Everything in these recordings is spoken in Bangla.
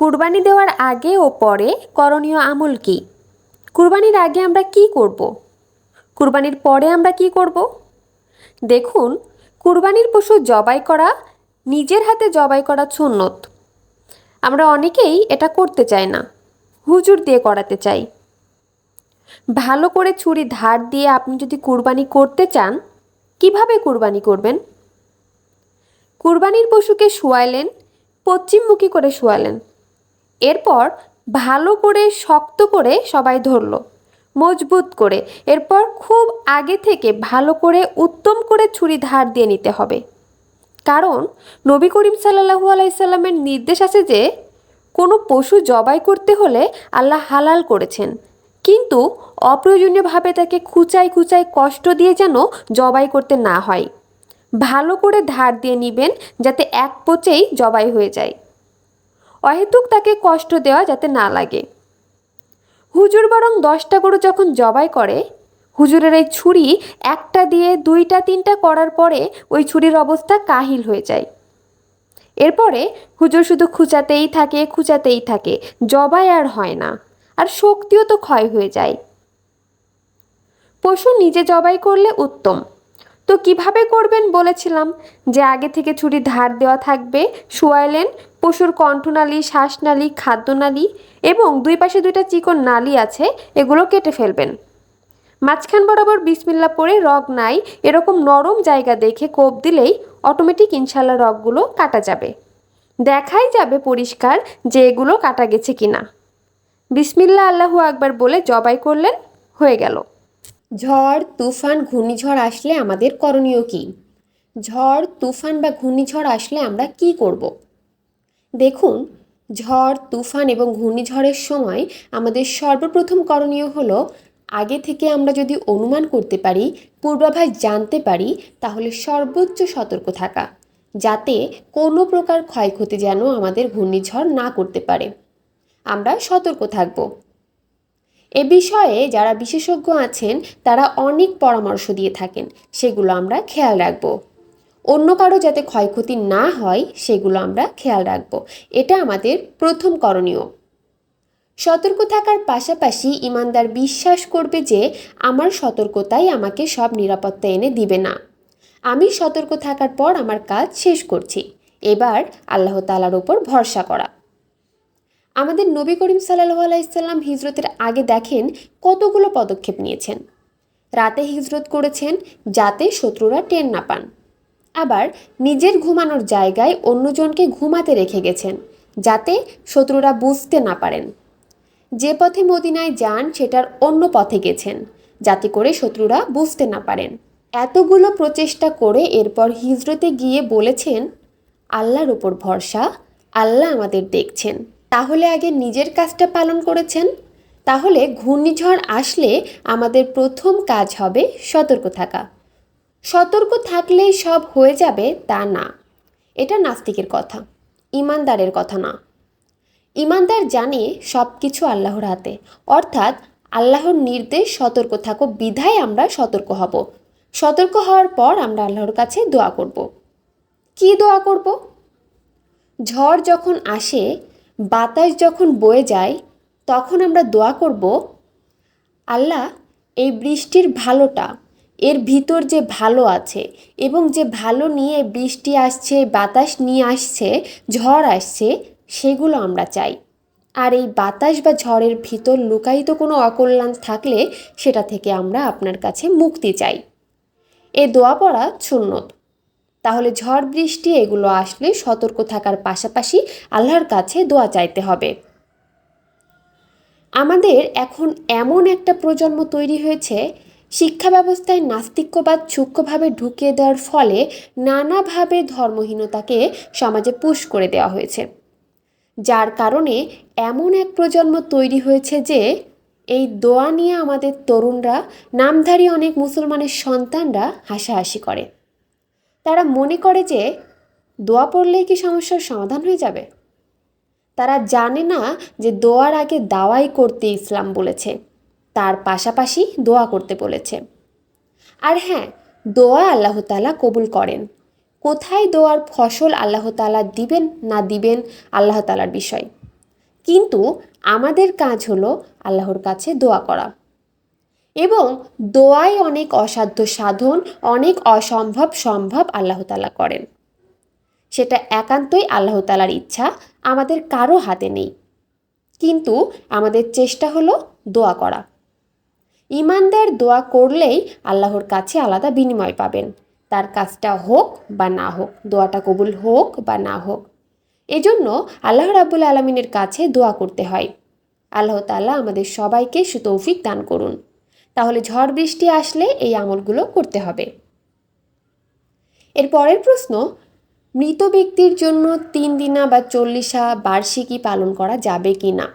কুরবানি দেওয়ার আগে ও পরে করণীয় আমল কি? কুরবানির আগে আমরা কি করব? কুরবানির পরে আমরা কি করব? দেখুন, কুরবানির পশু জবাই করা নিজের হাতে জবাই করা সুন্নত। আমরা অনেকেই এটা করতে চাই না, হুজুর দিয়ে করাতে চাই। ভালো করে ছুরি ধার দিয়ে আপনি যদি কুরবানি করতে চান, কিভাবে কুরবানি করবেন? কুরবানির পশুকে শোয়ালেন, পশ্চিমমুখী করে শোয়ালেন। এরপর ভালো করে শক্ত করে সবাই ধরল, মজবুত করে। এরপর খুব আগে থেকে ভালো করে উত্তম করে ছুরি ধার দিয়ে নিতে হবে। কারণ নবী করিম সাল্লাল্লাহু আলাইহি সাল্লামের নির্দেশ আছে যে কোনো পশু জবাই করতে হলে আল্লাহ হালাল করেছেন, কিন্তু অপ্রয়োজনীয়ভাবে তাকে খুঁচাই খুঁচাই কষ্ট দিয়ে যেন জবাই করতে না হয়। ভালো করে ধার দিয়ে নিবেন যাতে এক পোচেই জবাই হয়ে যায়, অহেতুক তাকে কষ্ট দেওয়া যাতে না লাগে। হুজুর বরং 10টা গরু যখন জবাই করে, হুজুরের এই ছুরি একটা দিয়ে 2টা 3টা করার পরে ওই ছুরির অবস্থা কাহিল হয়ে যায়। এরপরে হুজুর শুধু খুঁচাতেই থাকে, জবাই আর হয় না, আর শক্তিও তো ক্ষয় হয়ে যায়। পশু নিজে জবাই করলে উত্তম। তো কিভাবে করবেন বলেছিলাম যে আগে থেকে ছুরি ধার দেওয়া থাকবে, শোয়াইলেন, পশুর কণ্ঠনালী, শ্বাসনালী, খাদ্যনালী এবং দুই পাশে 2টা চিকন নালী আছে, এগুলো কেটে ফেলবেন। মাঝখান বরাবর বিসমিল্লাহ পড়ে রগ নাই এরকম নরম জায়গা দেখে কোপ দিলেই অটোমেটিক ইনশাল্লাহ রগগুলো কাটা যাবে। দেখাই যাবে পরিষ্কার যে এগুলো কাটা গেছে কিনা। বিসমিল্লাহ আল্লাহু আকবার বলে জবাই করলেন, হয়ে গেল। ঝড়, তুফান, ঘূর্ণিঝড় আসলে আমাদের করণীয় কি? ঝড়, তুফান বা ঘূর্ণিঝড় আসলে আমরা কি করব? দেখুন, ঝড়, তুফান এবং ঘূর্ণিঝড়ের সময় আমাদের সর্বপ্রথম করণীয় হলো আগে থেকে আমরা যদি অনুমান করতে পারি, পূর্বাভাস জানতে পারি, তাহলে সর্বোচ্চ সতর্ক থাকা, যাতে কোনো প্রকার ক্ষয়ক্ষতি যেন আমাদের ঘূর্ণিঝড় না করতে পারে। আমরা সতর্ক থাকব। এ বিষয়ে যারা বিশেষজ্ঞ আছেন তারা অনেক পরামর্শ দিয়ে থাকেন, সেগুলো আমরা খেয়াল রাখব। অন্য কারো যাতে ক্ষয়ক্ষতি না হয় সেগুলো আমরা খেয়াল রাখব। এটা আমাদের প্রথম করণীয়। সতর্ক থাকার পাশাপাশি ইমানদার বিশ্বাস করবে যে আমার সতর্কতাই আমাকে সব নিরাপত্তা এনে দিবে না। আমি সতর্ক থাকার পর আমার কাজ শেষ করছি, এবার আল্লাহ তাআলার উপর ভরসা করা। আমাদের নবী করিম সাল্লাল্লাহু আলাইহি সাল্লাম হিজরতের আগে দেখেন কতগুলো পদক্ষেপ নিয়েছেন। রাতে হিজরত করেছেন যাতে শত্রুরা টের না পান। আবার নিজের ঘুমানোর জায়গায় অন্যজনকে ঘুমাতে রেখে গেছেন যাতে শত্রুরা বুঝতে না পারেন। যে পথে মদিনায় যান সেটার অন্য পথে গেছেন যাতে করে শত্রুরা বুঝতে না পারেন। এতগুলো প্রচেষ্টা করে এরপর হিজরতে গিয়ে বলেছেন, আল্লাহর উপর ভরসা, আল্লাহ আমাদের দেখছেন। তাহলে আগে নিজের কাজটা পালন করেছেন। তাহলে ঘূর্ণিঝড় আসলে আমাদের প্রথম কাজ হবে সতর্ক থাকা। সতর্ক থাকলেই সব হয়ে যাবে তা না, এটা নাস্তিকের কথা, ইমানদারের কথা না। ইমানদার জানে সব কিছু আল্লাহর হাতে, অর্থাৎ আল্লাহর নির্দেশ সতর্ক থাকো বিধায় আমরা সতর্ক হব। সতর্ক হওয়ার পর আমরা আল্লাহর কাছে দোয়া করব। কি দোয়া করব? ঝড় যখন আসে, বাতাস যখন বয়ে যায়, তখন আমরা দোয়া করব, আল্লাহ এই বৃষ্টির ভালোটা, এর ভিতর যে ভালো আছে এবং যে ভালো নিয়ে বৃষ্টি আসছে, বাতাস নিয়ে আসছে, ঝড় আসছে, সেগুলো আমরা চাই। আর এই বাতাস বা ঝড়ের ভিতর লুকায়িত কোনো অকল্যাণ থাকলে সেটা থেকে আমরা আপনার কাছে মুক্তি চাই। এ দোয়া পড়া সুন্নত। তাহলে ঝড় বৃষ্টি এগুলো আসলে সতর্ক থাকার পাশাপাশি আল্লাহর কাছে দোয়া চাইতে হবে। আমাদের এখন এমন একটা প্রজন্ম তৈরি হয়েছে, শিক্ষা ব্যবস্থায় নাস্তিক্যবাদ সূক্ষ্মভাবে ঢুকিয়ে দেওয়ার ফলে নানাভাবে ধর্মহীনতাকে সমাজে পুশ করে দেওয়া হয়েছে, যার কারণে এমন এক প্রজন্ম তৈরি হয়েছে যে এই দোয়া নিয়ে আমাদের তরুণরা, নামধারী অনেক মুসলমানের সন্তানরা হাসাহাসি করে। তারা মনে করে যে দোয়া পড়লেই কি সমস্যার সমাধান হয়ে যাবে। তারা জানে না যে দোয়ার আগে দাওয়াই করতে ইসলাম বলেছে, তার পাশাপাশি দোয়া করতে বলেছে। আর হ্যাঁ, দোয়া আল্লাহ তাআলা কবুল করেন। কোথায় দোয়ার ফসল আল্লাহ তাআলা দিবেন না দিবেন আল্লাহ তাআলার বিষয়। কিন্তু আমাদের কাজ হলো আল্লাহর কাছে দোয়া করা, এবং দোয়ায় অনেক অসাধ্য সাধন, অনেক অসম্ভব সম্ভব আল্লাহ তাআলা করেন। সেটা একান্তই আল্লাহ তাআলার ইচ্ছা, আমাদের কারো হাতে নেই। কিন্তু আমাদের চেষ্টা হলো দোয়া করা। ঈমানদার দোয়া করলেই আল্লাহর কাছে আলাদা বিনিময় পাবেন, তার কাজটা হোক বা না হোক, দোয়াটা কবুল হোক বা না হোক। এজন্য আল্লাহ রাব্বুল আলামিনের কাছে দোয়া করতে হয়। আল্লাহ তাআলা আমাদের সবাইকে সুতৌফিক দান করুন। তাহলে ঝড় বৃষ্টি আসলে এই আমলগুলো করতে হবে। এর পরের প্রশ্ন, মৃত ব্যক্তির জন্য 3 দিনা বা 40 বার্ষিকী পালন করা যাবে কি না?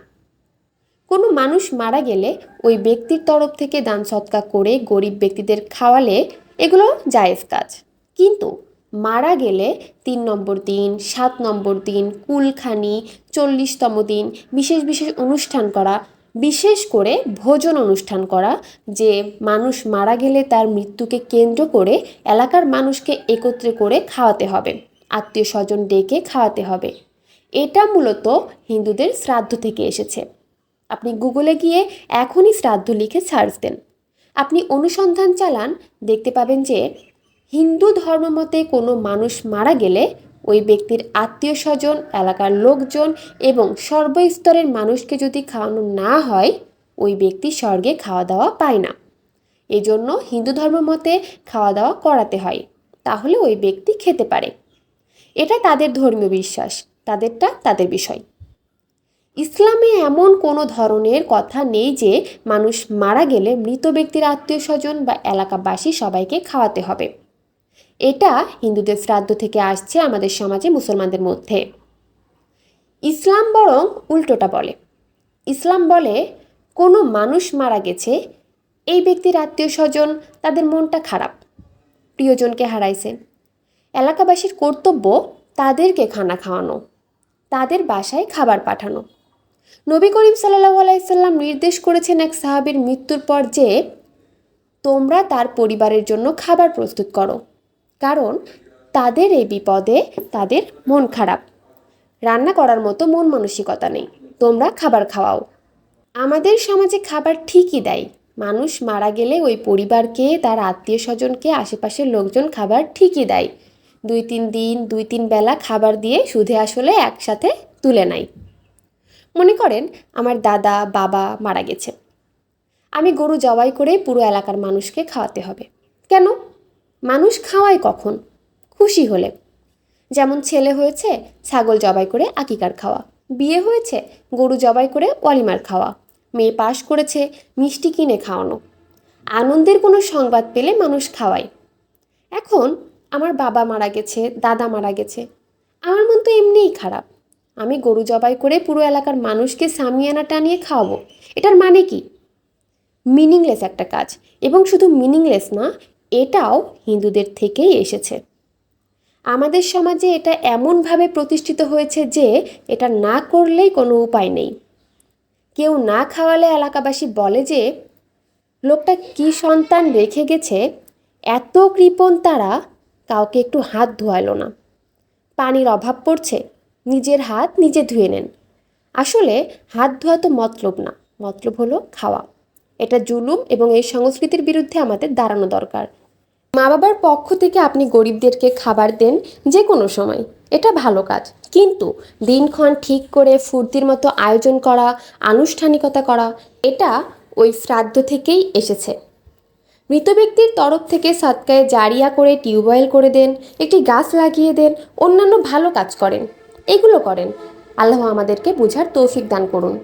কোনো মানুষ মারা গেলে ওই ব্যক্তির তরফ থেকে দান সৎকা করে গরিব ব্যক্তিদের খাওয়ালে এগুলো জায়েজ কাজ। কিন্তু মারা গেলে 3 নম্বর দিন, 7 নম্বর দিন, কুলখানি, 40তম দিন বিশেষ বিশেষ অনুষ্ঠান করা, বিশেষ করে ভোজন অনুষ্ঠান করা, যে মানুষ মারা গেলে তার মৃত্যুকে কেন্দ্র করে এলাকার মানুষকে একত্রে করে খাওয়াতে হবে, আত্মীয় স্বজন ডেকে খাওয়াতে হবে। এটা মূলত হিন্দুদের শ্রাদ্ধ থেকে এসেছে। আপনি গুগলে গিয়ে এখনই শ্রাদ্ধ লিখে সার্চ দেন, আপনি অনুসন্ধান চালান, দেখতে পাবেন যে হিন্দু ধর্মমতে কোনো মানুষ মারা গেলে ওই ব্যক্তির আত্মীয় স্বজন, এলাকার লোকজন এবং সর্বস্তরের মানুষকে যদি খাওয়ানো না হয়, ওই ব্যক্তি স্বর্গে খাওয়া দাওয়া পায় না। এজন্য হিন্দু ধর্মমতে খাওয়া দাওয়া করাতে হয়, তাহলে ওই ব্যক্তি খেতে পারে। এটা তাদের ধর্মীয় বিশ্বাস, তাদেরটা তাদের বিষয়। ইসলামে এমন কোনো ধরনের কথা নেই যে মানুষ মারা গেলে মৃত ব্যক্তির আত্মীয় স্বজন বা এলাকাবাসী সবাইকে খাওয়াতে হবে। এটা হিন্দুদের শ্রাদ্ধ থেকে আসছে আমাদের সমাজে, মুসলমানদের মধ্যে। ইসলাম বরং উল্টোটা বলে। ইসলাম বলে কোনো মানুষ মারা গেছে, এই ব্যক্তির আত্মীয় স্বজন, তাদের মনটা খারাপ, প্রিয়জনকে হারাইছে, এলাকাবাসীর কর্তব্য তাদেরকে খানা খাওয়ানো, তাদের বাসায় খাবার পাঠানো। নবী করিম সাল্লাল্লাহু আলাইহি সাল্লাম নির্দেশ করেছেন এক সাহাবীর মৃত্যুর পর যে তোমরা তার পরিবারের জন্য খাবার প্রস্তুত করো, কারণ তাদের এই বিপদে তাদের মন খারাপ, রান্না করার মতো মন মানসিকতা নেই, তোমরা খাবার খাওয়াও। আমাদের সমাজে খাবার ঠিকই দেয়, মানুষ মারা গেলে ওই পরিবারকে, তার আত্মীয় স্বজনকে, আশেপাশের লোকজন খাবার ঠিকই দেয়। 2-3 দিন 2-3 বেলা খাবার দিয়ে সুদে আসলে একসাথে তুলে নেয়। মনে করেন আমার দাদা বাবা মারা গেছে, আমি গরু জবাই করে পুরো এলাকার মানুষকে খাওয়াতে হবে। কেন? মানুষ খাওয়ায় কখন? খুশি হলে। যেমন ছেলে হয়েছে ছাগল জবাই করে আকিকার খাওয়া, বিয়ে হয়েছে গরু জবাই করে ওয়ালিমার খাওয়া, মেয়ে পাশ করেছে মিষ্টি কিনে খাওয়ানো। আনন্দের কোনো সংবাদ পেলে মানুষ খাওয়ায়। এখন আমার বাবা মারা গেছে, দাদা মারা গেছে, আমার মন তো এমনিই খারাপ, আমি গরু জবাই করে পুরো এলাকার মানুষকে সামিয়ানা টানিয়ে খাওয়াবো, এটার মানে কি? মিনিংলেস একটা কাজ। এবং শুধু মিনিংলেস না, এটাও হিন্দুদের থেকেই এসেছে। আমাদের সমাজে এটা এমনভাবে প্রতিষ্ঠিত হয়েছে যে এটা না করলেই কোনো উপায় নেই। কেউ না খাওয়ালে এলাকাবাসী বলে যে লোকটা কি সন্তান রেখে গেছে, এত কৃপণ তারা, কাউকে একটু হাত ধোয়ালো না। পানির অভাব পড়ছে, নিজের হাত নিজে ধুয়ে নেন। আসলে হাত ধোয়া তো মতলব না, মতলব হলো খাওয়া। এটা জুলুম, এবং এই সংস্কৃতির বিরুদ্ধে আমাদের দাঁড়ানো দরকার। মা বাবার পক্ষ থেকে আপনি গরিবদেরকে খাবার দেন যে কোনো সময়, এটা ভালো কাজ। কিন্তু দিনক্ষণ ঠিক করে ফুর্তির মতো আয়োজন করা, আনুষ্ঠানিকতা করা, এটা ওই শ্রাদ্ধ থেকেই এসেছে। মৃত ব্যক্তির তরফ থেকে সদকায়ে জারিয়া করে টিউবওয়েল করে দেন, একটি গাছ লাগিয়ে দেন, অন্যান্য ভালো কাজ করেন, এগুলো করেন। আল্লাহ আমাদেরকে বুঝার তৌফিক দান করুন।